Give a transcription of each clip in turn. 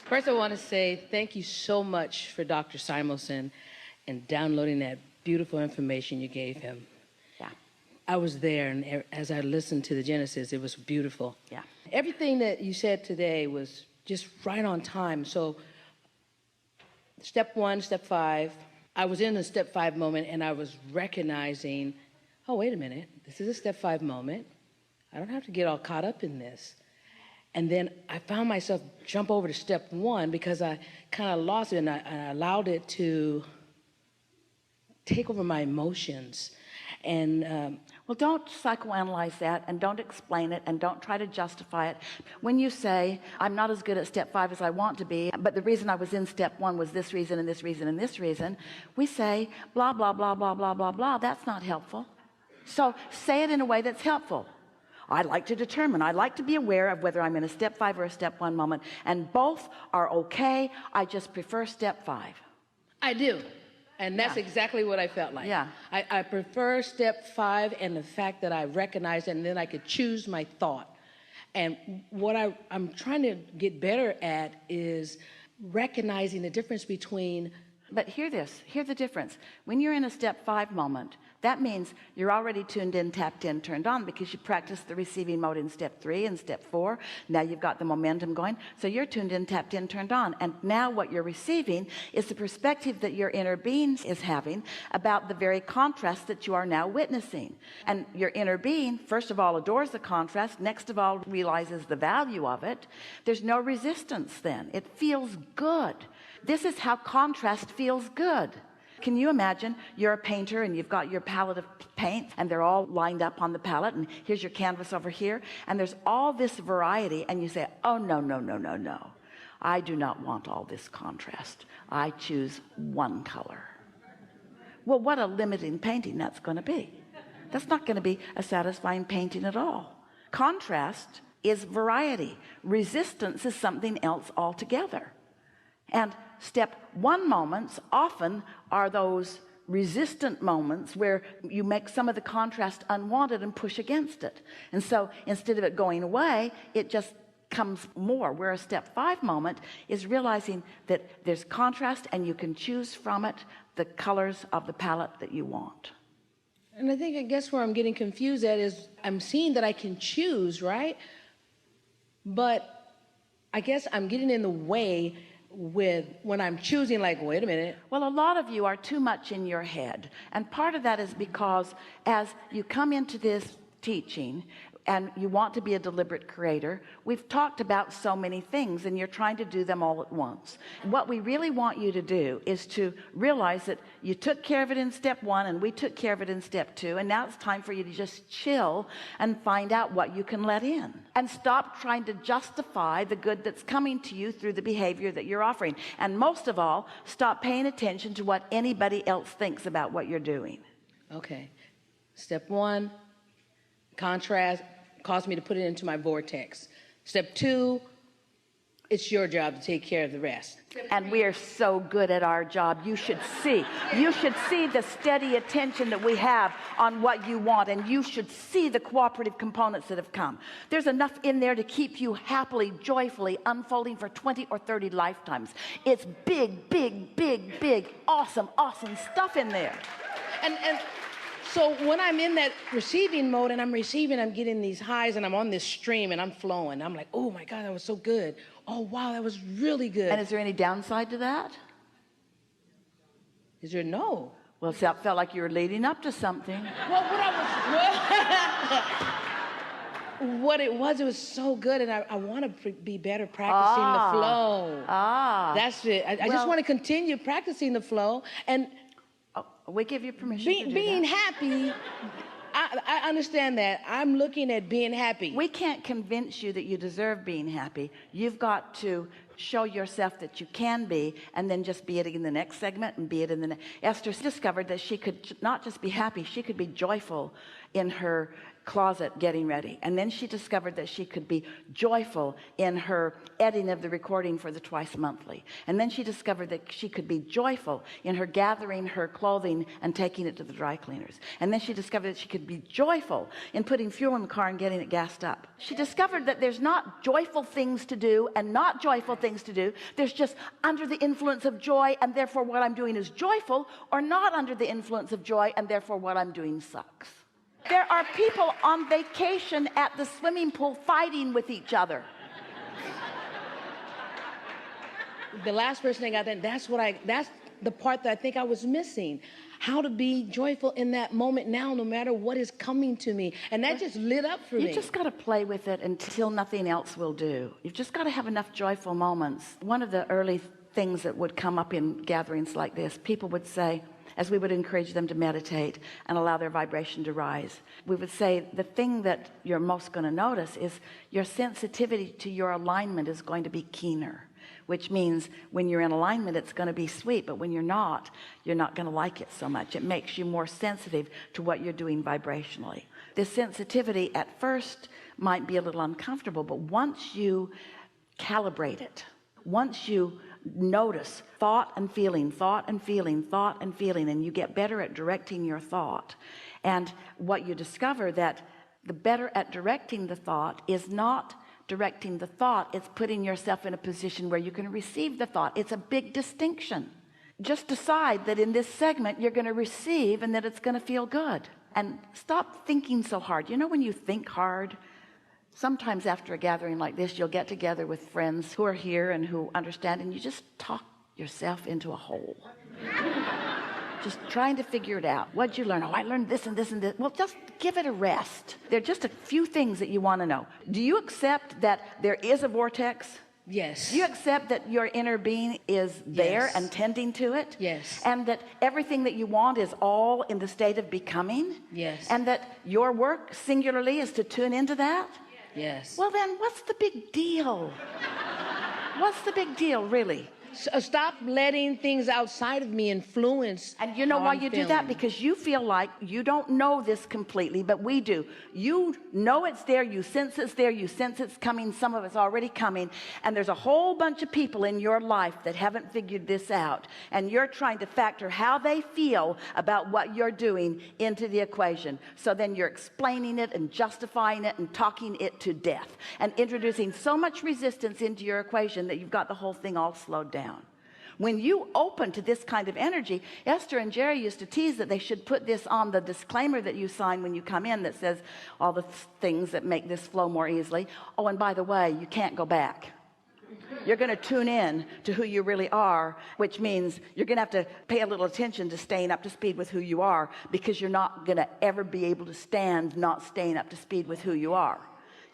First, I want to say thank you so much for Dr. Simonson and downloading that beautiful information you gave him. Yeah. I was there, and as I listened to the Genesis, it was beautiful. Yeah. Everything that you said today was just right on time. So step 1, step 5, I was in a step 5 moment, and I was recognizing, oh, wait a minute, this is a step 5 moment. I don't have to get all caught up in this. And then I found myself jump over to step 1 because I kind of lost it, and I allowed it to take over my emotions. And well, don't psychoanalyze that, and don't explain it, and don't try to justify it. When you say, I'm not as good at step 5 as I want to be, but the reason I was in step 1 was this reason and this reason and this reason, we say blah blah blah blah blah blah blah. That's not helpful. So say it in a way that's helpful. I'd like to determine, I'd like to be aware of whether I'm in a step 5 or a step 1 moment, and both are okay. I just prefer step 5. I do. And that's exactly what I felt like. Yeah. I prefer step 5 and the fact that I recognize it, and then I could choose my thought. And what I'm trying to get better at is recognizing the difference between. But hear this, hear the difference. When you're in a step 5 moment, that means you're already tuned in, tapped in, turned on, because you practiced the receiving mode in step 3 and step 4. Now you've got the momentum going. So you're tuned in, tapped in, turned on. And now what you're receiving is the perspective that your inner being is having about the very contrast that you are now witnessing. And your inner being, first of all, adores the contrast. Next of all, realizes the value of it. There's no resistance then. It feels good. This is how contrast feels good. Can you imagine you're a painter and you've got your palette of paint and they're all lined up on the palette, and here's your canvas over here, and there's all this variety, and you say, oh, no, no, no, no, no. I do not want all this contrast. I choose one color. Well, what a limiting painting that's going to be. That's not going to be a satisfying painting at all. Contrast is variety. Resistance is something else altogether. And step 1 moments often are those resistant moments where you make some of the contrast unwanted and push against it. And so instead of it going away, it just comes more. Where a step 5 moment is realizing that there's contrast, and you can choose from it the colors of the palette that you want. And I guess where I'm getting confused at is I'm seeing that I can choose, right? But I guess I'm getting in the way with when I'm choosing, like, wait a minute. Well, a lot of you are too much in your head, and part of that is because as you come into this teaching and you want to be a deliberate creator, we've talked about so many things, and you're trying to do them all at once. What we really want you to do is to realize that you took care of it in step 1, and we took care of it in step 2, and now it's time for you to just chill and find out what you can let in, and stop trying to justify the good that's coming to you through the behavior that you're offering. And most of all, stop paying attention to what anybody else thinks about what you're doing. Okay. Step 1, contrast, caused me to put it into my vortex. Step 2, it's your job to take care of the rest. And we are so good at our job. You should see the steady attention that we have on what you want, and you should see the cooperative components that have come. There's enough in there to keep you happily, joyfully unfolding for 20 or 30 lifetimes. It's big, big, big, big, awesome, awesome stuff in there. And so when I'm in that receiving mode and I'm receiving, I'm getting these highs, and I'm on this stream and I'm flowing. I'm like, oh my God, that was so good. Oh wow, that was really good. And is there any downside to that? Is there? No. Well, it felt like you were leading up to something. Well, what it was so good, and I want to be better practicing the flow. That's it. I just want to continue practicing the flow, and we give you permission to do being that. happy. I understand that. I'm looking at being happy. We can't convince you that you deserve being happy. You've got to show yourself that you can be, and then just be it in the next segment and be it in the next. Esther discovered that she could not just be happy, she could be joyful in her closet getting ready. And then she discovered that she could be joyful in her editing of the recording for the Twice Monthly. And then she discovered that she could be joyful in her gathering her clothing and taking it to the dry cleaners. And then she discovered that she could be joyful in putting fuel in the car and getting it gassed up. She discovered that there's not joyful things to do and not joyful things to do. There's just under the influence of joy, and therefore what I'm doing is joyful, or not under the influence of joy, and therefore what I'm doing sucks. There are people on vacation at the swimming pool fighting with each other. The last person I got then, that's the part that I think I was missing. How to be joyful in that moment now, no matter what is coming to me. And that just lit up for me. You just got to play with it until nothing else will do. You've just got to have enough joyful moments. One of the early things that would come up in gatherings like this, people would say, as we would encourage them to meditate and allow their vibration to rise, we would say the thing that you're most going to notice is your sensitivity to your alignment is going to be keener, which means when you're in alignment, it's going to be sweet, but when you're not going to like it so much. It makes you more sensitive to what you're doing vibrationally. This sensitivity at first might be a little uncomfortable, but once you calibrate it, once you notice thought and feeling, thought and feeling, thought and feeling, and you get better at directing your thought, and what you discover that the better at directing the thought is not directing the thought, it's putting yourself in a position where you can receive the thought. It's a big distinction. Just decide that in this segment you're going to receive and that it's going to feel good, and stop thinking so hard. You know, when you think hard, sometimes after a gathering like this, you'll get together with friends who are here and who understand, and you just talk yourself into a hole. Just trying to figure it out. What'd you learn? Oh, I learned this and this and this. Well, just give it a rest. There are just a few things that you want to know. Do you accept that there is a vortex? Yes. Do you accept that your inner being is there Yes. and tending to it? Yes. And that everything that you want is all in the state of becoming? Yes. And that your work singularly is to tune into that? Yes. Well, then what's the big deal? What's the big deal, really? So stop letting things outside of me influence. And you know how why I'm you do that? feeling. Because you feel like you don't know this completely, but we do. You know it's there, you sense it's there, you sense it's coming, some of it's already coming, and there's a whole bunch of people in your life that haven't figured this out, and you're trying to factor how they feel about what you're doing into the equation. So then you're explaining it and justifying it and talking it to death and introducing so much resistance into your equation that you've got the whole thing all slowed down. When you open to this kind of energy, Esther and Jerry used to tease that they should put this on the disclaimer that you sign when you come in that says all the things that make this flow more easily. Oh, and by the way, you can't go back. You're going to tune in to who you really are, which means you're going to have to pay a little attention to staying up to speed with who you are, because you're not going to ever be able to stand not staying up to speed with who you are.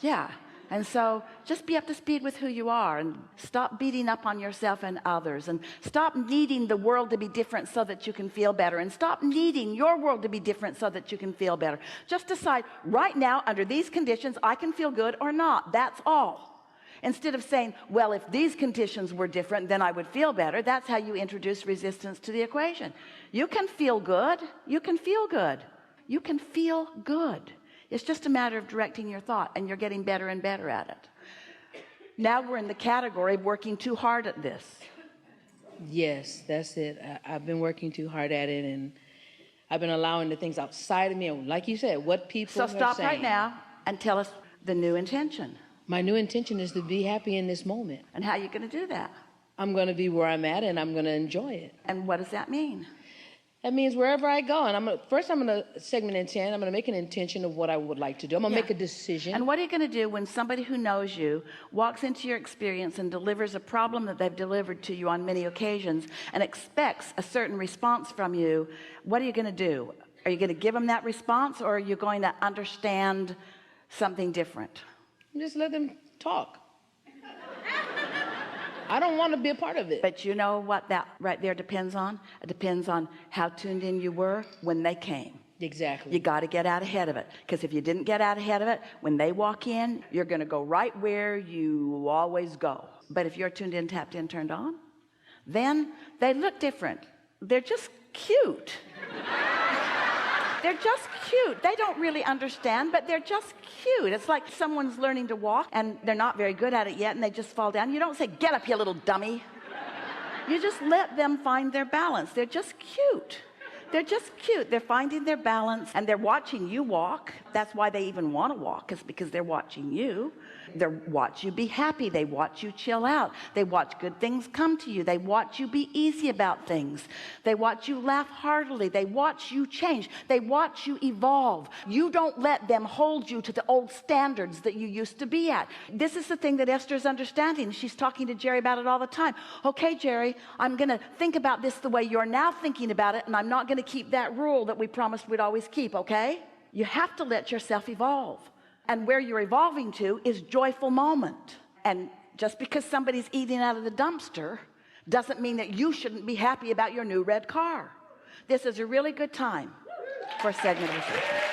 Yeah. And so just be up to speed with who you are, and stop beating up on yourself and others, and stop needing the world to be different so that you can feel better, and stop needing your world to be different so that you can feel better. Just decide right now, under these conditions, I can feel good or not. That's all. Instead of saying, well, if these conditions were different, then I would feel better. That's how you introduce resistance to the equation. You can feel good. You can feel good. You can feel good. It's just a matter of directing your thought, and you're getting better and better at it. Now we're in the category of working too hard at this. Yes, that's it. I've been working too hard at it, and I've been allowing the things outside of me, like you said, what people So are stop saying. right now and tell us the new intention. My new intention is to be happy in this moment. And how are you going to do that? I'm going to be where I'm at, and I'm going to enjoy it. And what does that mean? That means wherever I go, and I'm going to segment in 10. I'm going to make an intention of what I would like to do. I'm going to make a decision. And what are you going to do when somebody who knows you walks into your experience and delivers a problem that they've delivered to you on many occasions and expects a certain response from you? What are you going to do? Are you going to give them that response, or are you going to understand something different? Just let them talk. I don't want to be a part of it. But you know what that right there depends on? It depends on how tuned in you were when they came. Exactly. You got to get out ahead of it, because if you didn't get out ahead of it, when they walk in, you're going to go right where you always go. But if you're tuned in, tapped in, turned on, then they look different. They're just cute. They're just cute. They don't really understand, but they're just cute. It's like someone's learning to walk and they're not very good at it yet, and they just fall down. You don't say, get up, you little dummy. You just let them find their balance. They're just cute. They're just cute. They're finding their balance and they're watching you walk. That's why they even want to walk, is because they're watching you. They watch you be happy. They watch you chill out. They watch good things come to you. They watch you be easy about things. They watch you laugh heartily. They watch you change. They watch you evolve. You don't let them hold you to the old standards that you used to be at. This is the thing that Esther's understanding. She's talking to Jerry about it all the time. Okay, Jerry, I'm going to think about this the way you're now thinking about it, and I'm not going to keep that rule that we promised we'd always keep, okay? You have to let yourself evolve. And where you're evolving to is joyful moment. And just because somebody's eating out of the dumpster doesn't mean that you shouldn't be happy about your new red car. This is a really good time for a segment of the session.